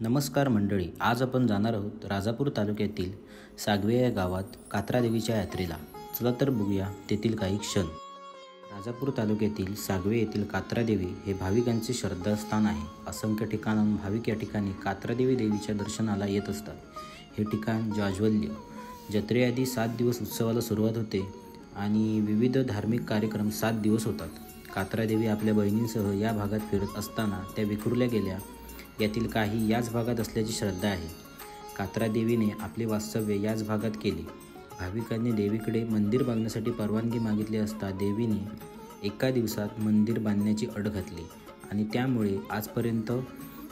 नमस्कार मंडळी, आज आपण जाणार आहोत राजापूर तालुक्यातील सागवे या गावात कात्रा देवीच्या यात्रेला. चला तर बघूया तेथील काही क्षण. राजापूर तालुक्यातील सागवे येथील कात्रा देवी हे भाविकांचे श्रद्धास्थान आहे. असंख्य ठिकाणाहून भाविक या ठिकाणी कात्रा देवीच्या दर्शनाला येत असतात. हे ठिकाण जाज्वल्य. जत्रेआधी 7 दिवस उत्सवाला सुरुवात होते आणि विविध धार्मिक कार्यक्रम 7 दिवस होतात. कात्रा देवी आपल्या बहिणींसह या भागात फिरत असताना त्या विखुरल्या गेल्या. यातील काही याच भागात असल्याची श्रद्धा आहे. कात्रा देवीने आपले वास्तव्य याच भागात केले. भाविकांनी देवीकडे मंदिर बांधण्यासाठी परवानगी मागितली असता देवीने एका दिवसात मंदिर बांधण्याची अट घातली आणि त्यामुळे आजपर्यंत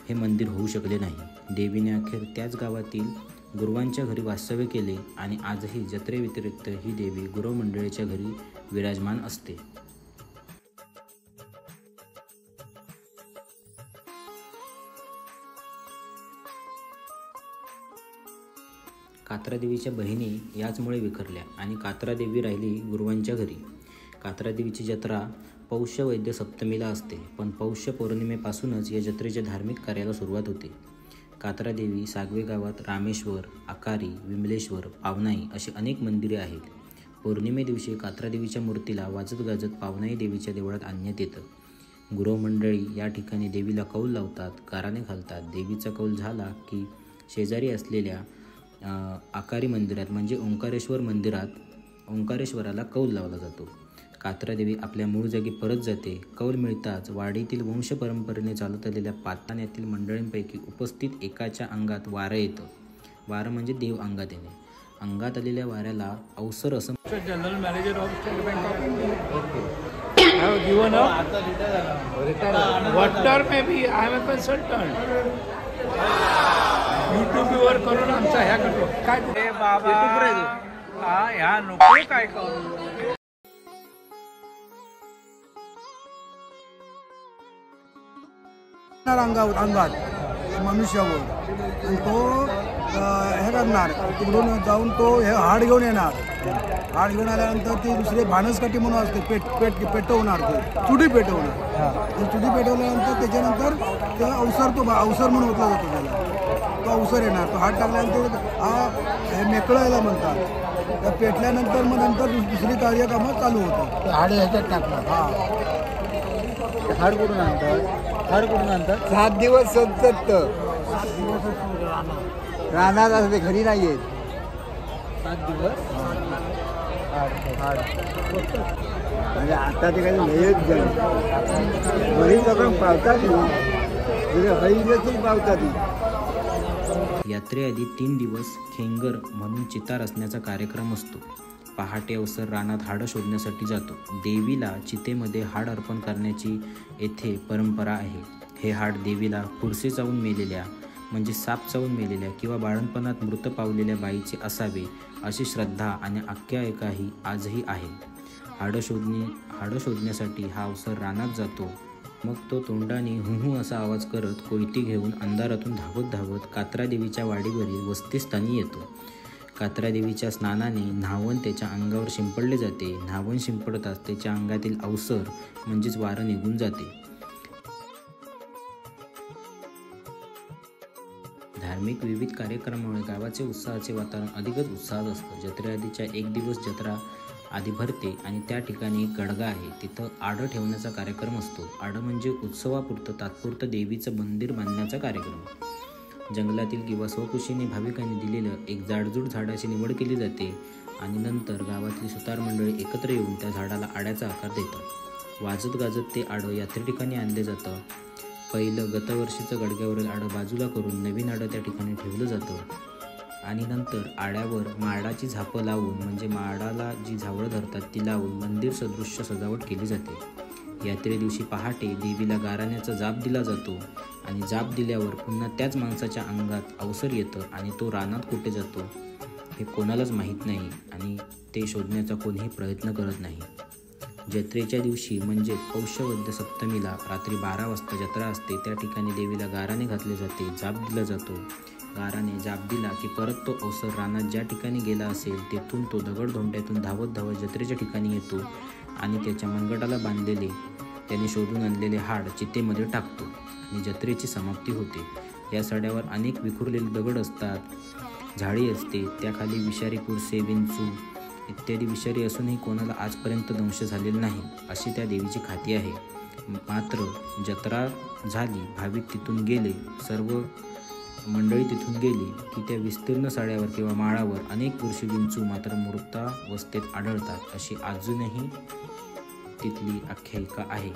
हे मंदिर होऊ शकले नाही. देवीने अखेर त्याच गावातील गुरुवांच्या घरी वास्तव्य केले आणि आजही जत्रेव्यतिरिक्त ही देवी गुरव मंडळीच्या घरी विराजमान असते. कात्रा देवीच्या बहिणी याचमुळे विखरल्या आणि कात्रा देवी राहिली गुरुवांच्या घरी. कात्रा देवीची जत्रा पौष वैद्य सप्तमीला असते, पण पौष पौर्णिमेपासूनच या जत्रेच्या धार्मिक कार्याला सुरुवात होते. कात्रा देवी सागवे गावात रामेश्वर, आकारी, विमलेश्वर, पावनाई अशी अनेक मंदिरे आहेत. पौर्णिमे दिवशी कात्रा देवीच्या मूर्तीला वाजत गाजत पावनाई देवीच्या देवळात आणण्यात येतं. गुरव मंडळी या ठिकाणी देवीला कौल लावतात, गाराणे घालतात. देवीचा कौल झाला की शेजारी असलेल्या आकारी मंदिरात म्हणजे ओंकारेश्वर मंदिरात ओंकारेश्वराला कौल लावला जातो. कात्रा देवी आपल्या मूळ जागी परत जाते. कौल मिळताच वाडीतील वंश परंपरेने चालत आलेल्या पाताण्यातील मंडळींपैकी उपस्थित एकाच्या अंगात वारं येतं. वारं म्हणजे देव अंगात येणे. अंगात आलेल्या वाऱ्याला अवसर असं. General manager of state bank of India. I have given up. Water maybe I am a consultant. यूट्यूबवर करून आमचा ह्या करतो काय बाबा ह्या नको काय करू. अंगात मनुष्यावर आणि तो हे करणार तिकडून जाऊन तो हे हाड घेऊन येणार. हाड घेऊन आल्यानंतर ती दुसरे भानसकाठी म्हणून असते पेटवणार. ते चुडी पेटवणार. चुडी पेटवल्यानंतर त्याच्यानंतर ते अवसर म्हणून ओळखला जातो. त्याला तो अवसर येणार. तो हात टाकल्यानंतर हे मेकळायला म्हणतात. त्या पेटल्यानंतर मग नंतर दुसरी कार्यक्रमं चालू होतात. हाड ह्याच्यात टाकतात. हाड कुठून आणतात? 7 दिवस सतत राहणार असते, घरी नाही येत. 7 दिवस म्हणजे आता ते काही लयच झालं. बरीच लोक पावतात देखील पावतात. यात्रेआधी 3 दिवस खेंगर म्हणून चिता रचण्याचा कार्यक्रम असतो. पहाटे अवसर रानात हाडं शोधण्यासाठी जातो. देवीला चितेमध्ये हाड अर्पण करण्याची येथे परंपरा आहे. हे हाड देवीला फुरसे चावून मेलेल्या म्हणजे साप चावून मेलेल्या किंवा बाळणपणात मृत पावलेल्या बाईचे असावे अशी श्रद्धा आणि आख्यायिकाही आजही आहे. हाडं शोधण्यासाठी हा अवसर रानात जातो. मग तो तोंडाने हुहू असा आवाज करत कोयती घेऊन अंधारातून धावत कात्रा देवीच्या वाडीवरील वस्तीस्थानी येतो. कात्रा देवीच्या स्नानाने न्हावण त्याच्या अंगावर शिंपडले जाते. न्हावण शिंपडताच त्याच्या अंगातील अवसर म्हणजेच वारं निघून जाते. धार्मिक विविध कार्यक्रमामुळे गावाचे उत्साहाचे वातावरण अधिकच उत्साहात असतं. जत्रेआधीच्या 1 दिवस जत्रा आधी भरते आणि त्या ठिकाणी एक गडगा आहे. तिथं आडं ठेवण्याचा कार्यक्रम असतो. आडं म्हणजे उत्सवापुरतं तात्पुरतं देवीचं मंदिर बांधण्याचा कार्यक्रम. जंगलातील किंवा स्वकुशीने भाविकांनी दिलेलं एक जाडजूड झाडाची निवड केली जाते आणि नंतर गावातली सुतार मंडळी एकत्र येऊन त्या झाडाला आड्याचा आकार देतात. वाजत गाजत ते आडं यात्रे ठिकाणी आणले जातं. पहिलं गतवर्षीचं गडग्यावरील आडं बाजूला करून नवीन आडं त्या ठिकाणी ठेवलं जातं आणि नंतर आड्यावर माडाची झापं लावून म्हणजे माडाला जी झावळं धरतात ती लावून मंदिर सदृश्य सजावट केली जाते. यात्रे दिवशी पहाटे देवीला गाराण्याचा जाप दिला जातो आणि जाप दिल्यावर पुन्हा त्याच माणसाच्या अंगात अवसर येतं आणि तो रानात कुठे जातो हे कोणालाच माहीत नाही आणि ते शोधण्याचा कोणीही प्रयत्न करत नाही. जत्रेच्या दिवशी म्हणजे पौष वैद्य सप्तमीला रात्री 12 वाजता जत्रा असते. त्या ठिकाणी देवीला गाराणे घातले जाते, जाप दिला जातो. गाराने जाप दिला की परत तो अवसर रानात ज्या ठिकाणी गेला असेल तेथून तो दगडधोंड्यातून धावत जत्रेच्या ठिकाणी येतो आणि त्याच्या मनगटाला बांधलेले त्याने शोधून आणलेले हाड चितेमध्ये टाकतो आणि जत्रेची समाप्ती होते. या सड्यावर अनेक विखुरलेले दगड असतात, झाडी असते, त्याखाली विषारी कुरसे, विंचू इत्यादी विषारी असूनही कोणाला आजपर्यंत दंश झालेला नाही अशी त्या देवीची ख्याती आहे. मात्र जत्रा झाली, भाविक तिथून गेले, सर्व मंडळी तिथून गेली की त्या विस्तीर्ण साड्यावर किंवा माळावर अनेक बुरशी, विंचू मात्र मृतावस्थेत आढळतात अशी अजूनही तिथली आख्यायिका आहे.